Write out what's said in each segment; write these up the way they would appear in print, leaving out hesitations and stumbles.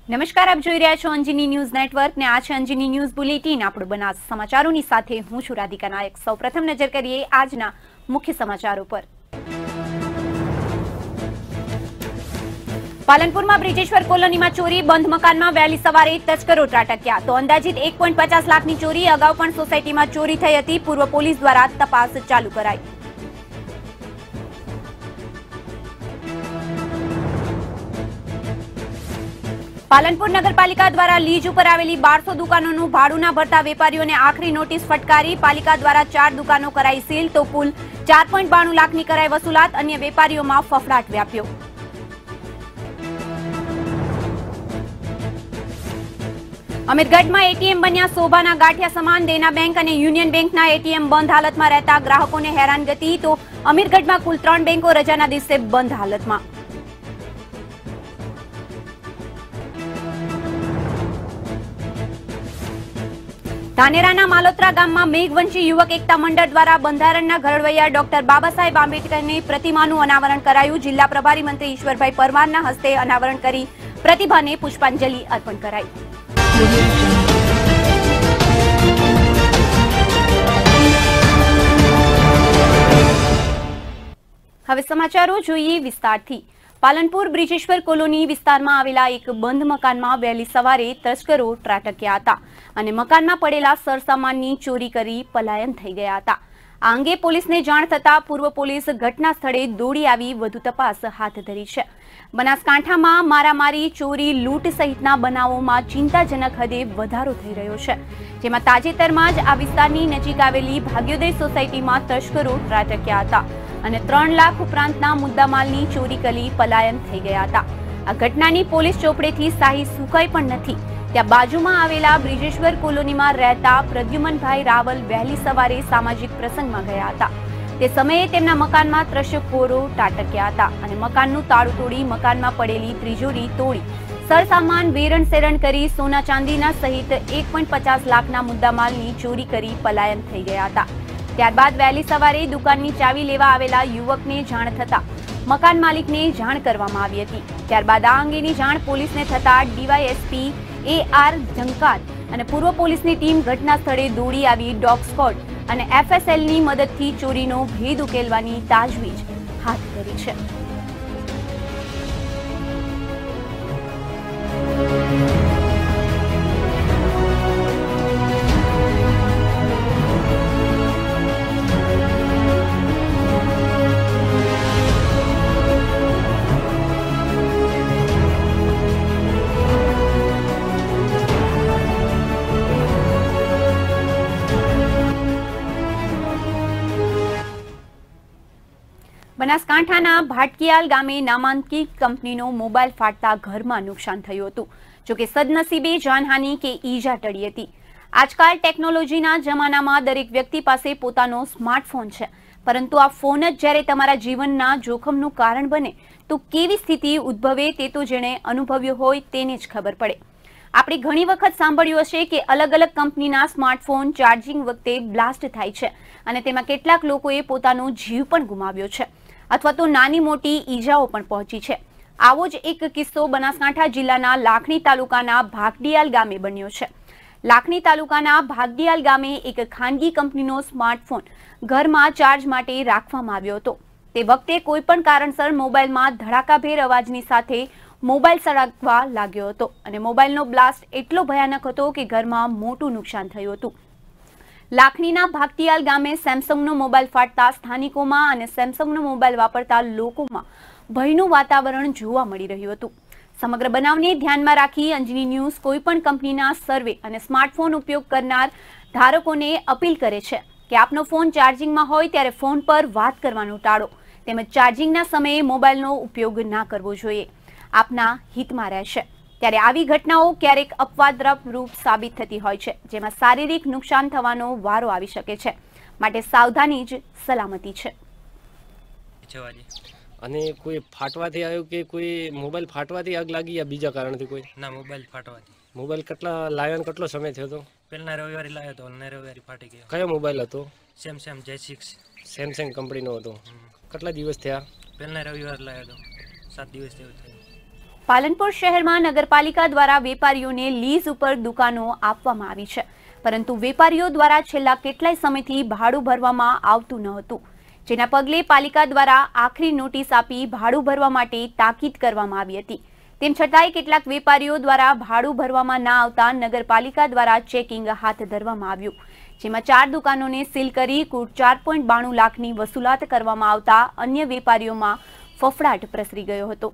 નમસ્કાર, આપ જોઈ રહ્યા છો અંજની ન્યૂઝ નેટવર્ક ને આ છે અંજની ન્યૂઝ બુલેટિન. આપણું બનાસ સમાચારોની સાથે હું છું રાધિકા નાયક. સૌપ્રથમ નજર કરીએ આજના મુખ્ય સમાચારો પર. પાલનપુરમાં બ્રિજેશ્વર કોલોનીમાં ચોરી, બંધ મકાનમાં વહેલી સવારે તસ્કરો ત્રાટક્યા. તો અંદાજિત 1.50 લાખની ચોરી. અગાઉ પણ સોસાયટીમાં ચોરી થઈ હતી. પૂર્વ પોલીસ દ્વારા તપાસ ચાલુ કરાઈ. પાલનપુર નગરપાલિકા દ્વારા લીઝ ઉપર આવેલી 1200 દુકાનોનું ભાડું ના ભરતા વેપારીઓને આખરી નોટિસ ફટકારી. પાલિકા દ્વારા 4 દુકાનો કરાઈ સીલ, તો કુલ 4.92 લાખની કરાઈ વસૂલાત. અન્ય વેપારીઓમાં ફફડાટ વ્યાપ્યો. અમીરગઢમાં એટીએમ બન્યા શોભાના ગાંઠિયા સમાન. દેના બેંક અને યુનિયન બેંકના એટીએમ બંધ હાલતમાં રહેતા ગ્રાહકોને હેરાનગતિ. તો અમીરગઢમાં કુલ 3 બેંકો રજાના દિવસે બંધ હાલતમાં. ધાનેરાના માલોત્રા ગામમાં મેઘવંશી યુવક એકતા મંડળ દ્વારા બંધારણના ઘડવૈયા ડોક્ટર બાબા સાહેબ આંબેડકરની પ્રતિમાનું અનાવરણ કરાયું. જિલ્લા પ્રભારી મંત્રી ઈશ્વરભાઈ પરમારના હસ્તે અનાવરણ કરી પ્રતિભાને પુષ્પાંજલિ અર્પણ કરાઈ. હવે સમાચારો જોઈએ વિસ્તારથી. પાલનપુર બ્રિજેશ્વર કોલોની વિસ્તારમાં આવેલા એક બંધ મકાનમાં વહેલી સવારે તસ્કરો ત્રાટક્યા હતા અને મકાનમાં પડેલા સરસામાનની ચોરી કરી પલાયન થઈ ગયા હતા. આ અંગે પોલીસને જાણ થતાં પૂર્વ પોલીસ ઘટના સ્થળે દોડી આવી વધુ તપાસ હાથ ધરી છે. બનાસકાંઠામાં મારામારી, ચોરી, લૂંટ સહિતના બનાવોમાં ચિંતાજનક હદે વધારો થઈ રહ્યો છે. જેમાં તાજેતરમાં જ આ વિસ્તારની નજીક આવેલી ભાગ્યોદય સોસાયટીમાં તસ્કરો ત્રાટક્યા હતા અને 3 લાખ ઉપરાંતના મુદ્દામાલની ચોરી કરી પલાયન થઈ ગયા હતા. આ ઘટનાની પોલીસ ચોપડેથી શાહી સુકાઈ પણ નથી. ત્યાં બાજુમાં આવેલા બ્રિજેશ્વર કોલોનીમાં રહેતા પ્રદ્યુમનભાઈ રાવલ વહેલી સવારે સામાજિક પ્રસંગમાં ગયા હતા. તે સમયે તેમના મકાનમાં ત્રસ્તખોરો ત્રાટક્યા હતા અને મકાનનું તાળું તોડી મકાનમાં પડેલી તિજોરી તોડી સરસામાન વેરણ સેરણ કરી સોના ચાંદીના સહિત 1.50 લાખના મુદ્દામાલની ચોરી કરી પલાયન થઈ ગયા હતા. ત્યારબાદ વહેલી સવારે દુકાનની ચાવી લેવા આવેલા યુવકને જાણ થતા મકાન માલિકને જાણ કરવામાં આવી હતી. ત્યારબાદ આ અંગેની જાણ પોલીસને થતા ડીવાયએસપી AR ઝંકાર અને પૂર્વ પોલીસની ટીમ ઘટના સ્થળે દોડી આવી ડોગ સ્ક્વોડ અને FSLની મદદથી ચોરીનો ભેદ ઉકેલવાની તાજવીજ હાથ ધરી છે. બનાસકાંઠાના ભાટકિયાલ ગામે નામાંકિત કંપનીનો મોબાઈલ ફાટતા ઘરમાં નુકસાન થયું હતું. જોકે સદનસીબે જાનહાનિ કે ઈજા ટળી હતી. આજકાલ ટેકનોલોજીના જમાનામાં દરેક વ્યક્તિ પાસે પોતાનો સ્માર્ટફોન છે, પરંતુ આ ફોન જ જ્યારે તમારા જીવનના જોખમનું કારણ બને તો કેવી સ્થિતિ ઉદ્ભવે તે તો જેણે અનુભવ્યો હોય તેને જ ખબર પડે. આપણે ઘણી વખત સાંભળ્યું હશે કે અલગ અલગ કંપનીના સ્માર્ટફોન ચાર્જિંગ વખતે બ્લાસ્ટ થાય છે અને તેમાં કેટલાક લોકોએ પોતાનો જીવ પણ ગુમાવ્યો છે અથવા તો નાની મોટી ઈજાઓ પણ પહોંચી છે. આવો જ એક કિસ્સો બનાસકાંઠા જિલ્લાના લાખણી તાલુકાના ભાગડિયાલ ગામે બન્યો છે. લાખણી તાલુકાના ભાગડિયાલ ગામે એક ખાનગી કંપનીનો સ્માર્ટફોન ઘરમાં ચાર્જ માટે રાખવામાં આવ્યો હતો. તે વખતે કોઈ પણ કારણસર મોબાઈલમાં ધડાકાભેર અવાજની સાથે મોબાઈલ સળગવા લાગ્યો હતો અને મોબાઈલનો બ્લાસ્ટ એટલો ભયાનક હતો કે ઘરમાં મોટું નુકસાન થયું હતું. લાખણીના ભાગડિયાલ ગામે સેમસંગનો મોબાઈલ ફાટતા સ્થાનિકોમાં અને સેમસંગનો મોબાઈલ વાપરતા લોકોમાં ભયનું વાતાવરણ જોવા મળી રહ્યું હતું. સમગ્ર બનાવને ધ્યાનમાં રાખી અંજની ન્યૂઝ કોઈપણ કંપનીના સર્વે અને સ્માર્ટફોન ઉપયોગ કરનાર ધારકોને અપીલ કરે છે કે આપનો ફોન ચાર્જિંગમાં હોય ત્યારે ફોન પર વાત કરવાનું ટાળો તેમજ ચાર્જિંગના સમયે મોબાઈલનો ઉપયોગ ના કરવો જોઈએ. આપના હિતમાં રહેશે. ત્યારે આવી ઘટનાઓ ક્યારેક અપવાદરૂપ સાબિત થતી હોય છે, જેમાં શારીરિક નુકસાન થવાનો વારો આવી શકે છે. માટે સાવધાની જ સલામતી છે. અને કોઈ ફાટવાથી આવ્યું કે કોઈ મોબાઈલ ફાટવાથી આગ લાગી યા બીજા કારણથી કોઈ? ના, મોબાઈલ ફાટવાથી. મોબાઈલ કેટલા લાવ્યાનો કેટલો સમય થયો હતો? પહેલા રવિવારે લાવ્યો હતો અને રવિવારે ફાટી ગયો. કયો મોબાઈલ હતો? Samsung J6. સેમસંગ કંપનીનો હતો. કેટલા દિવસ થયા? પહેલા રવિવાર લાવ્યો હતો, 7 દિવસ થયું. પાલનપુર શહેરમાં નગરપાલિકા દ્વારા વેપારીઓને લીઝ ઉપર દુકાનો આપવામાં આવી છે, પરંતુ વેપારીઓ દ્વારા છેલ્લા કેટલાય સમયથી ભાડું ભરવામાં આવતું ન હતું, જેના પગલે પાલિકા દ્વારા આખરી નોટિસ આપી ભાડું ભરવા માટે તાકીદ કરવામાં આવી હતી. તેમ છતાંય કેટલાક વેપારીઓ દ્વારા ભાડું ભરવામાં ના આવતા નગરપાલિકા દ્વારા ચેકિંગ હાથ ધરવામાં આવ્યું, જેમાં 4 દુકાનોને સીલ કરી કુલ 4.92 લાખની વસૂલાત કરવામાં આવતા અન્ય વેપારીઓમાં ફફડાટ પ્રસરી ગયો હતો.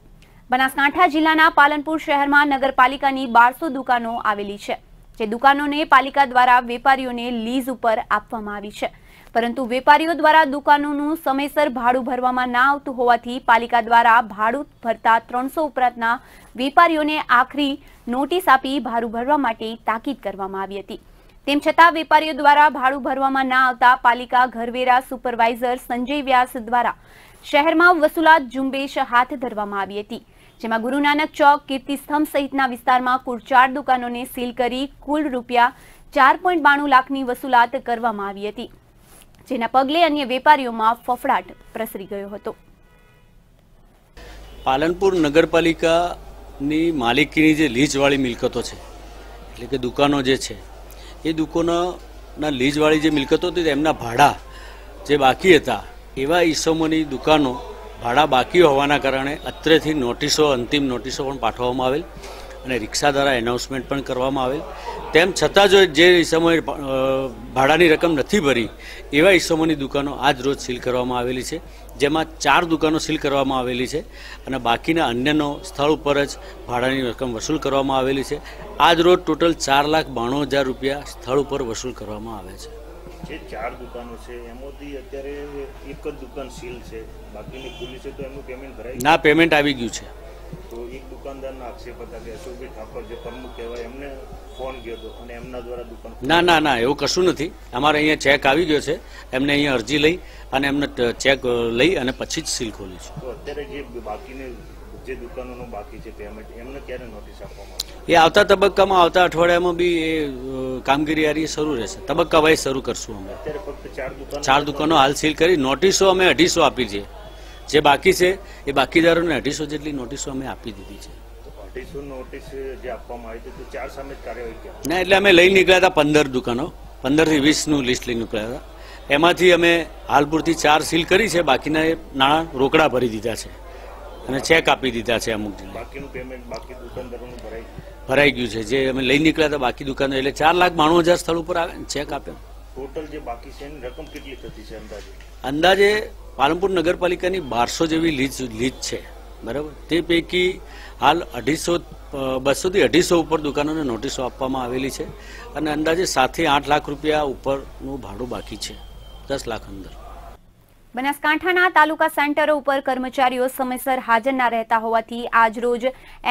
બનાસકાંઠા જિલ્લાના પાલનપુર શહેરમાં નગરપાલિકાની 1200 દુકાનો આવેલી છે, જે દુકાનોને પાલિકા દ્વારા વેપારીઓને લીઝ ઉપર આપવામાં આવી છે, પરંતુ વેપારીઓ દ્વારા દુકાનોનું સમયસર ભાડું ભરવામાં ના આવતું હોવાથી પાલિકા દ્વારા ભાડું ભરતા 300 ઉપરાંતના વેપારીઓને આખરી નોટિસ આપી ભાડું ભરવા માટે તાકીદ કરવામાં આવી હતી. તેમ છતાં વેપારીઓ દ્વારા ભાડું ભરવામાં ના આવતા પાલિકા ઘરવેરા સુપરવાઇઝર સંજય વ્યાસ દ્વારા શહેરમાં વસૂલાત ઝુંબેશ હાથ ધરવામાં આવી હતી, જેમાં ગુરુ નાનક ચોક, કીર્તિસ્તંભ સહિતના વિસ્તારમાં કુલ 4 દુકાનોને સીલ કરી કુલ રૂપિયા 4.92 લાખની વસૂલાત કરવામાં આવી હતી, જેના પગલે અન્ય વેપારીઓમાં ફફડાટ પ્રસરી ગયો હતો. પાલનપુર નગરપાલિકાની માલિકીની જે લીઝવાળી મિલકતો છે, એટલે કે દુકાનો જે છે, એ દુકાનોના લીઝવાળી જે મિલકતો હતી એમના ભાડા જે બાકી હતા એવા ઈસમોની દુકાનો ભાડા બાકી હોવાના કારણે અત્રેથી નોટિસો, અંતિમ નોટિસો પણ પાઠવવામાં આવેલ અને રિક્ષા દ્વારા એનાઉન્સમેન્ટ પણ કરવામાં આવેલ. તેમ છતાં જો જે ઈસમોએ ભાડાની રકમ નથી ભરી એવા ઈસમોની દુકાનો આજ રોજ સીલ કરવામાં આવેલી છે, જેમાં 4 દુકાનો સીલ કરવામાં આવેલી છે અને બાકીના અન્યનો સ્થળ ઉપર જ ભાડાની રકમ વસૂલ કરવામાં આવેલી છે. આજ રોજ ટોટલ 4,92,000 રૂપિયા સ્થળ ઉપર વસૂલ કરવામાં આવે છે. જે 4 દુકાનો છે એમાંથી અત્યારે એક જ દુકાન સીલ છે, બાકીની ખુલ્લી છે, તો એમનું પેમેન્ટ ભરાય ના, પેમેન્ટ આવી ગયું છે. તો એક દુકાનદારના આક્ષેપ હતા કે અશોકભાઈ ઠાકોર જે પ્રમુખ કહેવાય એમને ફોન ગયો હતો અને એમના દ્વારા દુકાન ના એવું કશું નથી. અમારે અહીંયા ચેક આવી ગયો છે, એમને અહીંયા અરજી લઈ અને એમને ચેક લઈ અને પછી જ સીલ ખોલી છે. તો અત્યારે જે બાકીની જે દુકાનોનું બાકી છે પેમેન્ટ એમને ક્યારે નોટિસ આપવામાં આવશે? એ આવતા તબક્કામાં, આવતા અઠવાડિયામાં બી એ કામગીરી આ શરૂ રહેશે. તબક્કા વાઇઝ શરૂ કરશું. અમે અત્યારે ફક્ત 4 દુકાનો હાલ સીલ કરી નોટિસો અમે 250 આપી છે. જે બાકી છે એ બાકીદારોને 250 જેટલી નોટિસો અમે આપી દીધી છે. 250 નોટિસ જે આપવામાં આવી હતી તો 4 સામે જ કાર્યવાહી કરી ના, એટલે અમે લઈ નીકળ્યા હતા 15 દુકાનો, 15 થી 20નું લિસ્ટ લઈ નીકળ્યા હતા. એમાંથી અમે હાલ પૂરતી 4 સીલ કરી છે, બાકીના નાણાં રોકડા ભરી દીધા છે અને ચેક આપી દીધા છે. અમુક બાકીનું પેમેન્ટ બાકી દુકાનદારોનું ભરાઈ ગયું છે. જે અમે લઈ નીકળ્યા હતા બાકી દુકાનો, એટલે 4,92,000 સ્થળ ઉપર આવે ચેક આપે. ટોટલ જે બાકી છે એની રકમ કેટલી થતી છે અંદાજે? અંદાજે પાલનપુર નગરપાલિકાની 1200 જેવી લીઝ છે, બરાબર. તે પૈકી હાલ 200 થી 250 ઉપર દુકાનોને નોટિસો આપવામાં આવેલી છે અને અંદાજે 7 થી 8 લાખ રૂપિયા ઉપરનું ભાડું બાકી છે, 10 લાખ અંદર. બનાસકાંઠાના તાલુકા સેન્ટરો ઉપર કર્મચારીઓ સમયસર હાજર ના રહેતા હોવાથી આજરોજ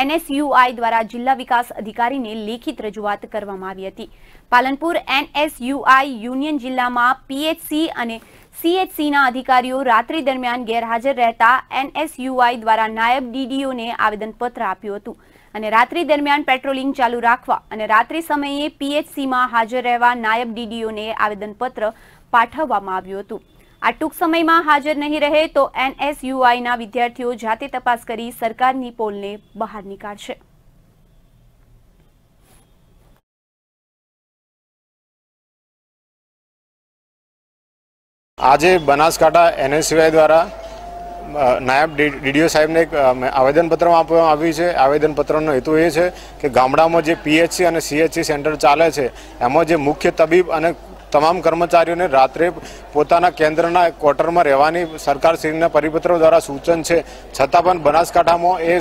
NSUI દ્વારા જિલ્લા વિકાસ અધિકારીને લેખિત રજૂઆત કરવામાં આવી હતી. પાલનપુર NSUI યુનિયન જિલ્લામાં PHC અને CHCના અધિકારીઓ રાત્રિ દરમિયાન ગેરહાજર રહેતા NSUI દ્વારા નાયબ DDOને આવેદનપત્ર આપ્યું હતું અને રાત્રિ દરમિયાન પેટ્રોલિંગ ચાલુ રાખવા અને રાત્રિ સમયે PHCમાં હાજર રહેવા નાયબ DDOને આવેદનપત્ર પાઠવવામાં આવ્યું હતું. આ ટૂંક સમયમાં હાજર નહીં રહે તો NSUIના વિદ્યાર્થીઓ જાતે તપાસ કરી સરકારની પોલને બહાર નીકાળશે. આજે બનાસકાંઠા NSUI દ્વારા નાયબ DDO સાહેબને એક આવેદનપત્ર આપવામાં આવ્યું છે. આવેદનપત્રનો હેતુ એ છે કે ગામડામાં જે PHC અને CHC સેન્ટર ચાલે છે એમાં જે મુખ્ય તબીબ અને તમામ કર્મચારીઓને રાત્રે પોતાના કેન્દ્રના ક્વાર્ટરમાં રહેવાની સરકારશ્રીના પરિપત્રો દ્વારા સૂચન છે, છતાં પણ બનાસકાંઠામાં એ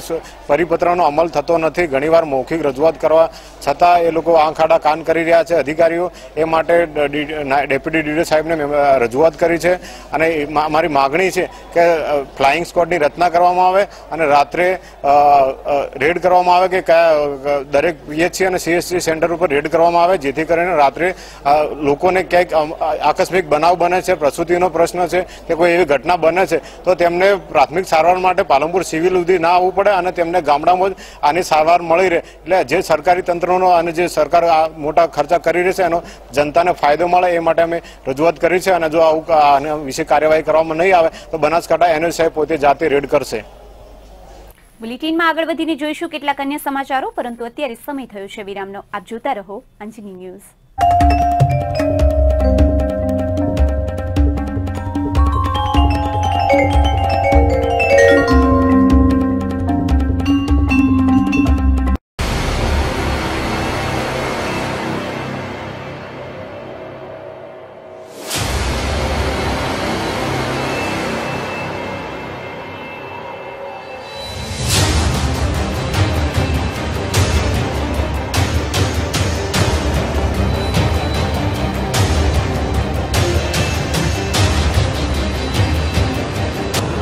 પરિપત્રનો અમલ થતો નથી. ઘણીવાર મૌખિક રજૂઆત કરવા છતાં એ લોકો આંખ આડા કાન કરી રહ્યા છે અધિકારીઓ. એ માટે ડેપ્યુટી DDO સાહેબને રજૂઆત કરી છે અને અમારી માગણી છે કે ફ્લાઇંગ સ્ક્વોડની રચના કરવામાં આવે અને રાત્રે રેડ કરવામાં આવે કે કયા દરેક PHC અને CHC સેન્ટર ઉપર રેડ કરવામાં આવે, જેથી કરીને રાત્રે લોકોને તેમને ક્યાંક આકસ્મિક બનાવ બને છે, પ્રસૂતિનો પ્રશ્ન છે કે કોઈ એવી ઘટના બને છે તો તેમને પ્રાથમિક સારવાર માટે પાલનપુર સિવિલ સુધી ના આવવું પડે અને તેમને ગામડામાં જ આની સારવાર મળી રહે. એટલે જે સરકારી તંત્રનો અને જે સરકાર મોટા ખર્ચા કરી રહી છે એનો જનતાને ફાયદો મળે એ માટે અમે રજૂઆત કરી છે. અને જો આવું આના વિશે કાર્યવાહી કરવામાં નહીં આવે તો બનાસકાંઠા એનએસઆઈ પોતે જાતે રેડ કરશે. બુલેટિનમાં આગળ વધીને જોઈશું કેટલાક અન્ય સમાચારો, પરંતુ અત્યારે સમય થયો છે વિરામનો. આપ જોતા રહો અંજની ન્યૂઝ.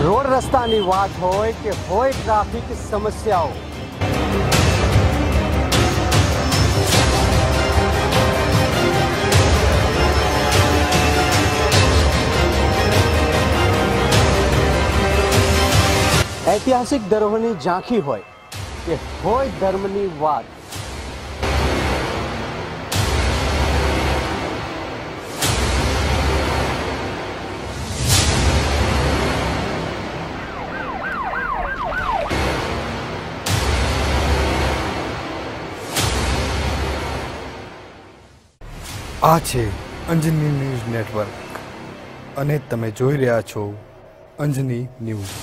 રોડ રસ્તાની વાત હોય કે હોય ટ્રાફિક સમસ્યાઓ, ઐતિહાસિક ધરોહરની ઝાંખી હોય કે હોય ધર્મની વાત, આ છે અંજની ન્યૂઝ નેટવર્ક અને તમે જોઈ રહ્યા છો Anjani News.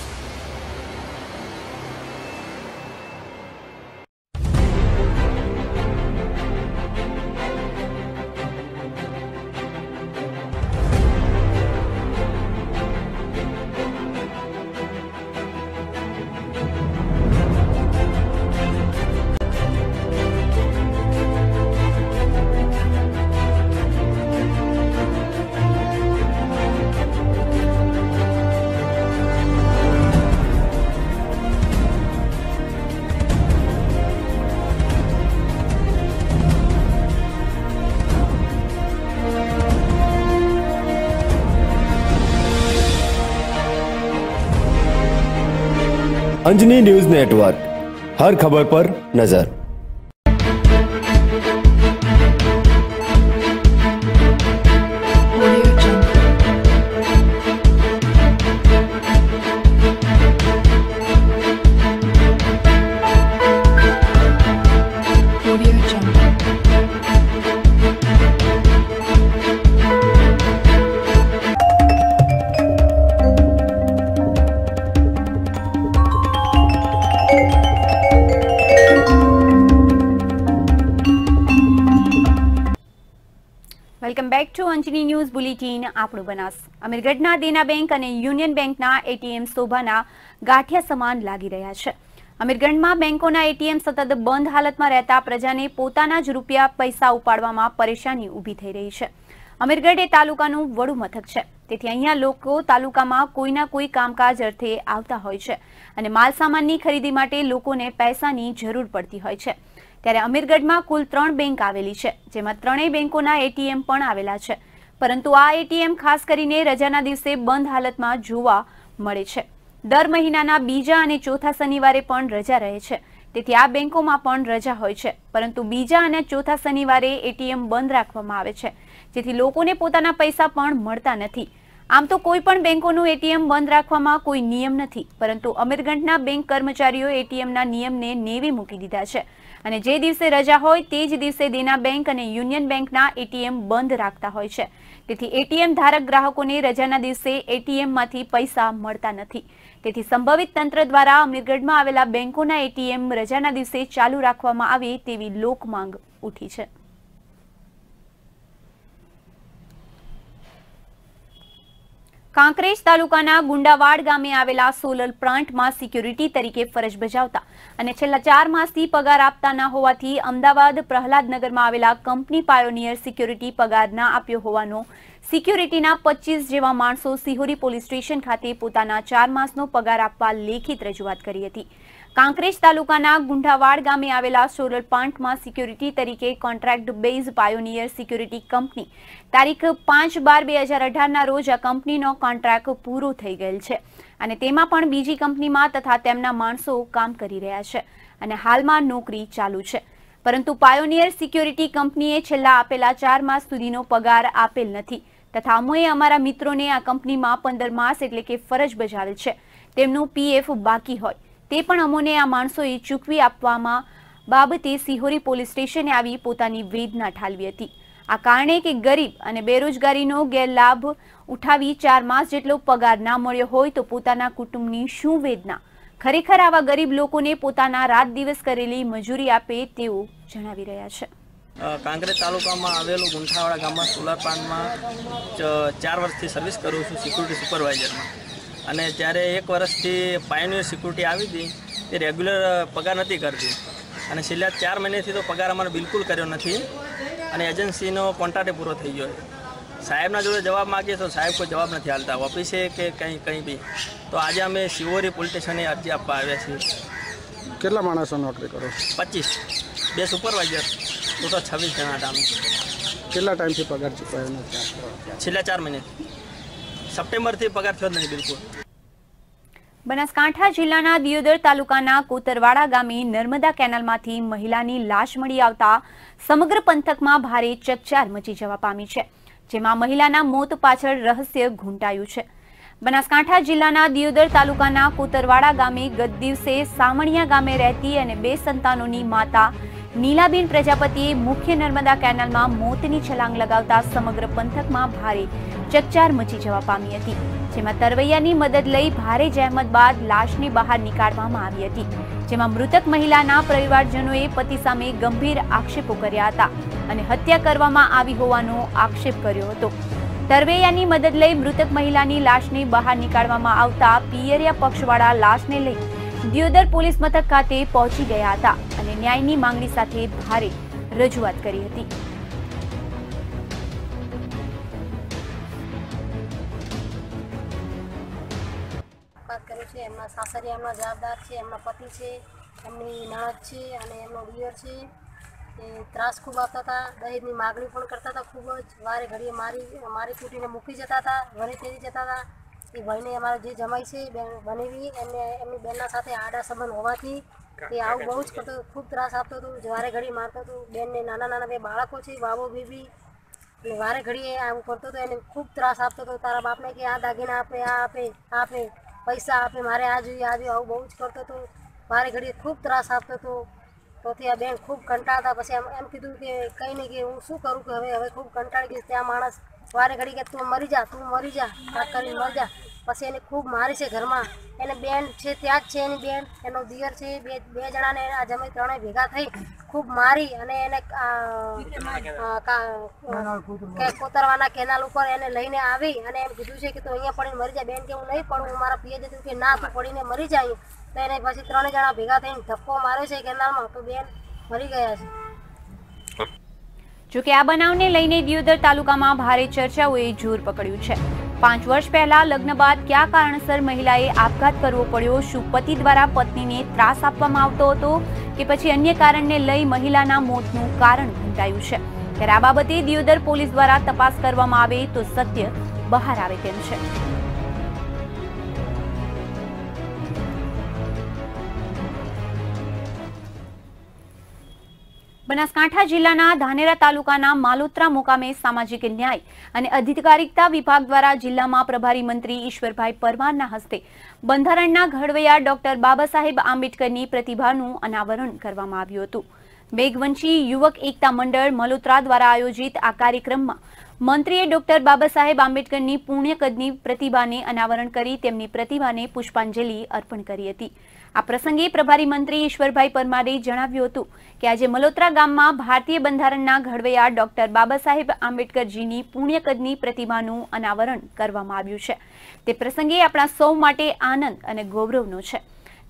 Anjani News Network, हर खबर पर नजर. Welcome back to Anjani News bulletin. આપણું બનાસ. અમીરગઢના દેના બેંક અને યુનિયન બેંકના એટીએમ શોભાના ગાંઠિયા સમાન લાગી રહ્યા છે. અમીરગઢમાં બેંકોના એટીએમ સતત બંધ હાલતમાં રહેતા પ્રજાને પોતાના જ રૂપિયા પૈસા ઉપાડવામાં પરેશાની ઊભી થઈ રહી છે. અમીરગઢ એ તાલુકાનું વડું મથક છે, તેથી અહીંયા લોકો તાલુકામાં કોઈના કોઈ કામકાજ અર્થે આવતા હોય છે અને માલસામાનની ખરીદી માટે લોકોને પૈસાની જરૂર પડતી હોય છે. ત્યારે અમીરગઢમાં કુલ 3 બેંક આવેલી છે, જેમાં 3 બેંકોના એટીએમ પણ આવેલા છે, પરંતુ આ એટીએમ ખાસ કરીને રજાના દિવસે બંધ હાલતમાં જોવા મળે છે. દર મહિનાના બીજા અને ચોથા શનિવારે પણ રજા રહે છે, તેથી આ બેંકોમાં પણ રજા હોય છે, પરંતુ બીજા અને ચોથા શનિવારે એટીએમ બંધ રાખવામાં આવે છે, જેથી લોકોને પોતાના પૈસા પણ મળતા નથી. આમ તો કોઈ પણ બેંકોનું એટીએમ બંધ રાખવામાં કોઈ નિયમ નથી, પરંતુ અમીરગઢના બેંક કર્મચારીઓ એટીએમના નિયમને નેવે મૂકી દીધા છે અને જે દિવસે રજા હોય તે જ દિવસે દેના બેંક અને યુનિયન બેંકના એટીએમ બંધ રાખતા હોય છે. તેથી એટીએમ ધારક ગ્રાહકોને રજાના દિવસે એટીએમમાંથી પૈસા મળતા નથી. તેથી સંભવિત તંત્ર દ્વારા અમીરગઢમાં આવેલા બેંકોના એટીએમ રજાના દિવસે ચાલુ રાખવામાં આવે તેવી લોક માંગ ઉઠી છે. કાંકરેજ તાલુકાના ગુંડાવાડ ગામે આવેલા સોલર પ્લાન્ટમાં સિક્યુરિટી તરીકે ફરજ બજાવતા અને છેલ્લા 4 માસથી પગાર આપતા ન હોવાથી અમદાવાદ પ્રહલાદનગરમાં આવેલા કંપની પાયોનિયર સિક્યુરિટી પગાર ન આપ્યો હોવાનો સિક્યુરિટીના 25 જેવા માણસો સિહોરી પોલીસ સ્ટેશન ખાતે પોતાના 4 માસનો પગાર આપવા લેખિત રજૂઆત કરી હતી. કાંકરેજ તાલુકાના ગુંઢાવાડ ગામે આવેલા સોલર પ્લાન્ટમાં સિક્યુરિટી તરીકે contract base pioneer security company તારીખ 5/12/2018ના રોજ આ કંપનીનો કોન્ટ્રાક્ટ પૂરો થઈ ગયેલ છે અને તેમાં પણ બીજી કંપનીમાં તથા તેમના માણસો કામ કરી રહ્યા છે અને હાલમાં નોકરી ચાલુ છે. પરંતુ પાયોનિયર સિક્યુરિટી કંપનીએ છેલ્લા આપેલા 4 માસ સુધીનો પગાર આપેલ નથી તથા અમોએ અમારા મિત્રોને આ કંપનીમાં 15 માસ એટલે કે ફરજ બજાવેલ છે. તેમનું PF બાકી હોય તે પણ અમોને આ માણસોએ ચૂકવી આપવામાં બાબતે સિહોરી પોલીસ સ્ટેશને આવી પોતાની વેદના ઠાલવી હતી. આ કારણે કે ગરીબ અને બેરોજગારીનો ગેરલાભ ઉઠાવી 4 માસ જેટલો પગાર ના મળ્યો હોય તો પોતાના કુટુંબની શું વેદના. ખરેખર આવા ગરીબ લોકોને પોતાના રાત દિવસ કરેલી મજૂરી આપે તેવું જણાવી રહ્યા છે. કાંકરેજ તાલુકામાં આવેલું ગુંઠાવાડા ગામમાં સોલાર પ્લાન્ટમાં 4 વર્ષથી સર્વિસ કરું છું સિક્યુરિટી સુપરવાઇઝરમાં. અને જ્યારે 1 વર્ષથી પાયોનિયર સિક્યુરિટી આવી હતી તે રેગ્યુલર પગાર નથી કરતી અને છેલ્લા 4 મહિનાથી તો પગાર અમારો બિલકુલ કર્યો નથી અને એજન્સીનો કોન્ટ્રાક્ટ પૂરો થઈ ગયો. સાહેબના જોડે જવાબ માગીએ તો સાહેબ કોઈ જવાબ નથી આપતા ઓફિસે કે કંઈ બી. તો આજે અમે સિહોરી પોલીસ સ્ટેશને અરજી આપવા આવ્યા છીએ. કેટલા માણસો નોકરી કરો? 25, 2 સુપરવાઇઝર, તો 26 જણા હતા અમે. કેટલા ટાઈમથી પગાર ચૂકવાયો નથી? છેલ્લા 4 મહિને. સપ્ટેમ્બરથી પગાર થયો જ નહીં બિલકુલ. બનાસકાંઠા જિલ્લાના દિયોદર તાલુકાના કોતરવાડા ગામે નર્મદા કેનાલમાંથી મહિલાની લાશ મળી આવતા સમગ્ર પંથકમાં ભારે ચકચાર મચી જવા પામી છે, જેમાં મહિલાના મોત પાછળ રહસ્ય ઘૂંટાયું છે. બનાસકાંઠા જિલ્લાના દિયોદર તાલુકાના કોતરવાડા ગામે ગત દિવસે સામણિયા ગામે રહેતી અને 2 સંતાનોની માતા નીલાબેન પ્રજાપતિએ મુખ્ય નર્મદા કેનાલમાં મોતની છલાંગ લગાવતા સમગ્ર પંથકમાં ભારે ચકચાર મચી જવા પામી હતી, જેમાં તરવૈયાની મદદ લઈ ભારે જહેમત બાદ લાશને બહાર નીકાળવામાં આવી હતી, જેમાં મૃતક મહિલાના પરિવારજનોએ પતિ સામે ગંભીર આક્ષેપો કર્યા હતા અને હત્યા કરવામાં આવી હોવાનો આક્ષેપ કર્યો હતો. તરવૈયાની મદદ લઈ મૃતક મહિલાની લાશને બહાર નીકાળવામાં આવતા પિયરિયા પક્ષવાળા લાશને લઈ દિયોદર પોલીસ મથક ખાતે પહોંચી ગયા હતા અને ન્યાયની માંગણી સાથે ભારે રજૂઆત કરી હતી. એમના સાસરિયા એમના જવાબદાર છે, એમના પતિ છે, એમની નણદ છે અને એમનો દિયર છે. એ ત્રાસ ખૂબ આપતા હતા, દહેજની માગણી પણ કરતા હતા. ખૂબ જ વારે ઘડીએ મારી કૂટીને મૂકી જતા હતા, ઘરે તેડી જતા હતા. એ ભાઈને અમારા જે જમાઈ છે બનેવી એમની બેનના સાથે આડા સંબંધ હોવાથી એ આવું બહુ જ કરતો, ખૂબ ત્રાસ આપતો હતો, વારે ઘડી મારતો હતો. બેનને નાના 2 બાળકો છે, બાબો બીબી, અને વારે ઘડીએ આવું કરતો હતો. એને ખૂબ ત્રાસ આપતો હતો. તારા બાપને કે આ દાગીના આપે, આ આપે, પૈસા આપે, મારે આ જોઈએ આવું બહુ જ કરતો હતો. વારે ઘડીએ ખૂબ ત્રાસ આપતો હતો. તોથી આ બેન ખૂબ કંટાળતા. પછી એમ કીધું કે કંઈ નહીં, કે હું શું કરું, કે હવે ખૂબ કંટાળી ગઈ. ત્યાં માણસ વારે ઘડી કે તું મરી જા કાક કરીને મરી જા. પછી એને ખૂબ મારી છે ઘરમાં. એને બેન છે ત્યાં જ છે, એની બેન, એનો દિયર છે, બે જણાને આ જમાઈ 3 ભેગા થઈ ખૂબ મારી અને એને કોતરવાના કેનાલ ઉપર એને લઈને આવી અને એમ કીધું છે કે તું અહીંયા પડીને મરી જા. બેન કે હું નહીં પડું, હું મારા પિયર જતું કે ના તું પડીને મરી જાય. તો એને પછી 3 જણા ભેગા થઈને ધક્કો માર્યો છે કેનાલમાં, તો બેન મરી ગયા છે. જોકે આ બનાવને લઈને દિયોદર તાલુકામાં ભારે ચર્ચાઓએ જોર પકડ્યું છે. 5 વર્ષ પહેલા લગ્ન બાદ કયા કારણસર મહિલાએ આપઘાત કરવો પડ્યો? શું પતિ દ્વારા પત્નીને ત્રાસ આપવામાં આવતો હતો કે પછી અન્ય કારણને લઈ મહિલાના મોતનું કારણ ઘૂંટાયું છે? ત્યારે આ બાબતે દિયોદર પોલીસ દ્વારા તપાસ કરવામાં આવે તો સત્ય બહાર આવે તેમ છે. બનાસકાંઠા જિલ્લાના ધાનેરા તાલુકાના માલોત્રા મુકામે સામાજિક ન્યાય અને અધિકારિતા વિભાગ દ્વારા જિલ્લામાં પ્રભારી મંત્રી ઈશ્વરભાઈ પરમારના હસ્તે બંધારણના ઘડવૈયા ડોક્ટર બાબા સાહેબ આંબેડકરની પ્રતિભાનું અનાવરણ કરવામાં આવ્યું હતું. મેઘવંશી યુવક એકતા મંડળ મલોત્રા દ્વારા આયોજિત આ કાર્યક્રમમાં મંત્રીએ ડોક્ટર બાબા સાહેબ આંબેડકરની પુણ્યકદની પ્રતિભાને અનાવરણ કરી તેમની પ્રતિભાને પુષ્પાંજલિ અર્પણ કરી હતી. આ પ્રસંગે પ્રભારી મંત્રી ઈશ્વરભાઈ પરમારે જણાવ્યું હતું કે આજે મલોત્રા ગામમાં ભારતીય બંધારણના ઘડવૈયા ડોક્ટર બાબા સાહેબ આંબેડકરજીની પુણ્યકદની પ્રતિમાનું અનાવરણ કરવામાં આવ્યું છે. તે પ્રસંગે આપણા સૌ માટે આનંદ અને ગૌરવનો છે.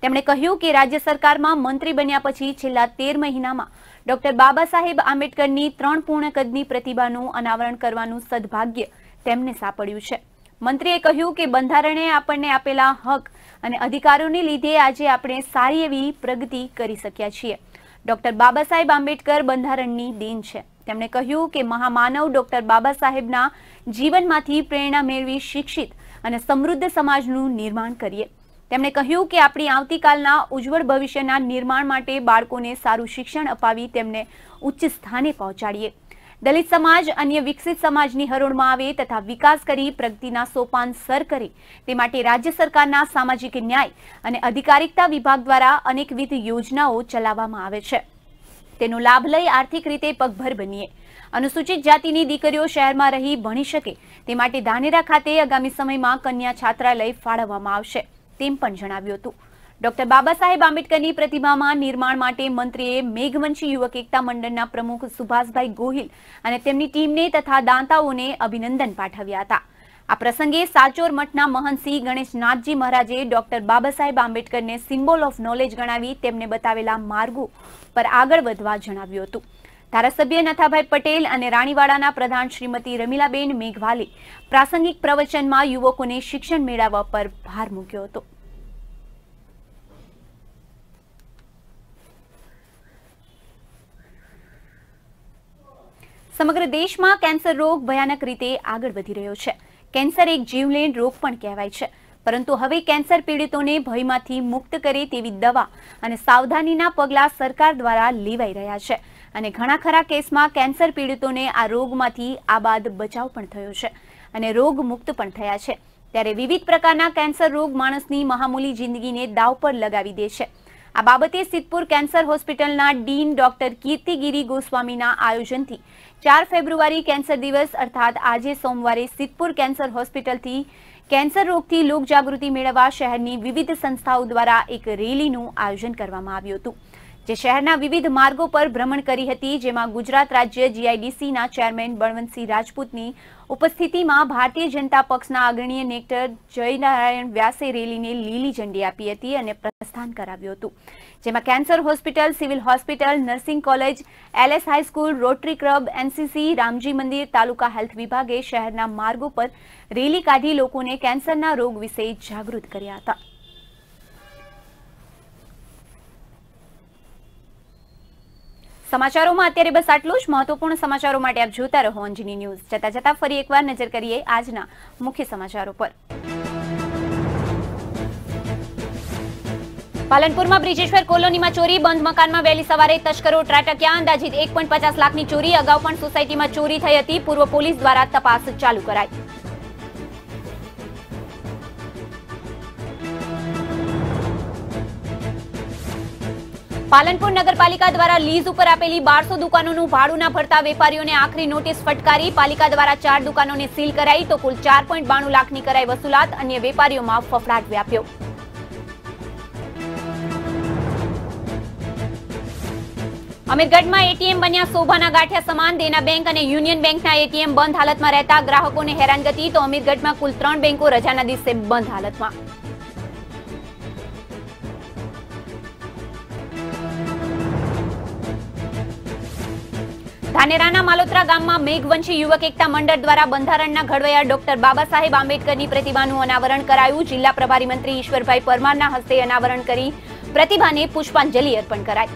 તેમણે કહ્યું કે રાજ્ય સરકારમાં મંત્રી બન્યા પછી છેલ્લા 13 મહિનામાં ડોક્ટર બાબા સાહેબ આંબેડકરની 3 પૂર્ણકદની પ્રતિભાનું અનાવરણ કરવાનું સદભાગ્ય તેમને સાંપડ્યું છે. મંત્રીએ કહ્યું કે બંધારણે આપણને આપેલા હક અને અધિકારોને લીધે આજે આપણે સારી એવી પ્રગતિ કરી શક્યા છીએ. ડોક્ટર બાબા સાહેબ આંબેડકર બંધારણની દેન છે. તેમણે કહ્યું કે મહામાનવ ડોક્ટર બાબા સાહેબના જીવનમાંથી પ્રેરણા મેળવી શિક્ષિત અને સમૃદ્ધ સમાજનું નિર્માણ કરીએ. તેમણે કહ્યું કે આપણી આવતીકાલના ઉજ્જવળ ભવિષ્યના નિર્માણ માટે બાળકોને સારું શિક્ષણ અપાવી તેમને ઉચ્ચ સ્થાને પહોંચાડીએ. દલિત સમાજ અન્ય વિકસિત સમાજની હરોળમાં આવે તથા વિકાસ કરી પ્રગતિના સોપાન સર કરે તે માટે રાજ્ય સરકારના સામાજિક ન્યાય અને અધિકારિતા વિભાગ દ્વારા અનેકવિધ યોજનાઓ ચલાવવામાં આવે છે. તેનો લાભ લઈ આર્થિક રીતે પગભર બનીએ. અનુસૂચિત જાતિની દીકરીઓ શહેરમાં રહી ભણી શકે તે માટે ધાનેરા ખાતે આગામી સમયમાં કન્યા છાત્રાલય ફાળવવામાં આવશે તેમ પણ જણાવ્યું હતું. ડોક્ટર બાબા સાહેબ આંબેડકરની પ્રતિમામાં નિર્માણ માટે મંત્રીએ મેઘવંશી યુવક એકતા મંડળના પ્રમુખ સુભાષભાઈ ગોહિલ અને તેમની ટીમને તથા દાતાઓને અભિનંદન પાઠવ્યા હતા. આ પ્રસંગે સાચોર મઠના મહંત શ્રી ગણેશનાથજી મહારાજે doctor Baba Saheb આંબેડકરને symbol of knowledge ગણાવી તેમને બતાવેલા માર્ગો પર આગળ વધવા જણાવ્યું હતું. ધારાસભ્ય નથાભાઈ પટેલ અને રાણીવાડાના પ્રધાન શ્રીમતી રમીલાબેન મેઘવાલે પ્રાસંગિક પ્રવચનમાં યુવકોને શિક્ષણ મેળવવા પર ભાર મૂક્યો હતો. સમગ્ર દેશમાં કેન્સર રોગ ભયાનક રીતે આગળ વધી રહ્યો છે. કેન્સર એક જીવલેણ રોગ પણ કહેવાય છે, પરંતુ હવે કેન્સર પીડિતોને ભયમાંથી મુક્ત કરે તેવી દવા અને સાવધાનીના પગલાં સરકાર દ્વારા લેવાઈ રહ્યા છે અને ઘણા ખરા કેસમાં કેન્સર પીડિતોને આ રોગમાંથી આબાદ બચાવ પણ થયો છે અને રોગ મુક્ત પણ થયા છે. ત્યારે વિવિધ પ્રકારના કેન્સર રોગ માણસની મહામૂલી જિંદગીને દાવ પર લગાવી દે છે. આ બાબતે સિદ્ધપુર કેન્સર હોસ્પિટલના ડીન ડોક્ટર કીર્તિગીરી ગોસ્વામીના આયોજનથી 4 ફેબ્રુઆરી કેન્સર દિવસ અર્થાત આજે સોમવારે સિદ્ધપુર કેન્સર હોસ્પિટલથી કેન્સર રોગથી લોકજાગૃતિ મેળવવા શહેરની વિવિધ સંસ્થાઓ દ્વારા એક રેલીનું આયોજન કરવામાં આવ્યું હતું, જે શહેરના વિવિધ માર્ગો પર ભ્રમણ કરી હતી. જેમાં ગુજરાત રાજ્ય જીઆઈડીસીના ચેરમેન બળવંતસિંહ રાજપૂતની ઉપસ્થિતિમાં ભારતીય જનતા પક્ષના અગ્રણીય નેતા જયનારાયણ વ્યાસે રેલીને લીલી ઝંડી આપી હતી અને પ્રસ્થાન કરાવ્યું હતું. જેમાં cancer hospital, civil hospital, nursing college, LS high school, Rotary club, NCC, Ramji મંદિર, તાલુકા હેલ્થ વિભાગે શહેરના માર્ગો પર રેલી કાઢી લોકોને કેન્સરના રોગ વિશે જાગૃત કર્યા હતા. સમાચારોમાં અત્યારે બસ આટલું જ. મહત્વપૂર્ણ સમાચારો માટે આપ જોતા રહો અંજની ન્યૂઝ. જતા જતા ફરી એકવાર નજર કરીએ આજના મુખ્ય સમાચારો પર. પાલનપુરમાં બ્રિજેશ્વર કોલોનીમાં ચોરી, બંધ મકાનમાં વહેલી સવારે તસ્કરો ત્રાટક્યા. અંદાજિત 1.50 લાખની ચોરી. અગાઉ પણ સોસાયટીમાં ચોરી થઈ હતી. પૂર્વ પોલીસ દ્વારા તપાસ ચાલુ કરાઈ. પાલનપુર નગરપાલિકા દ્વારા લીઝ ઉપર આપેલી 1200 દુકાનોનું ભાડું ના ભરતા વેપારીઓને આખરી નોટિસ ફટકારી. પાલિકા દ્વારા 4 દુકાનોને સીલ કરાઈ તો કુલ 4.92 લાખની કરાઈ વસૂલાત. અન્ય વેપારીઓમાં ફફડાટ વ્યાપ્યો. અમીરગઢમાં એટીએમ બન્યા શોભાના ગાંઠિયા સમાન. દેના બેંક અને યુનિયન બેંકના એટીએમ બંધ હાલતમાં રહેતા ગ્રાહકોને હેરાનગતિ. તો અમીરગઢમાં કુલ 3 બેંકો રજાના દિવસે બંધ હાલતમાં. ધાનેરાના માલોત્રા ગામમાં મેઘવંશી યુવક એકતા મંડળ દ્વારા બંધારણના ઘડવૈયા ડોક્ટર બાબા સાહેબ આંબેડકરની પ્રતિમાનું અનાવરણ કરાયું. જિલ્લા પ્રભારી મંત્રી ઈશ્વરભાઈ પરમારના હસ્તે અનાવરણ કરી પ્રતિમાને પુષ્પાંજલિ અર્પણ કરાઈ.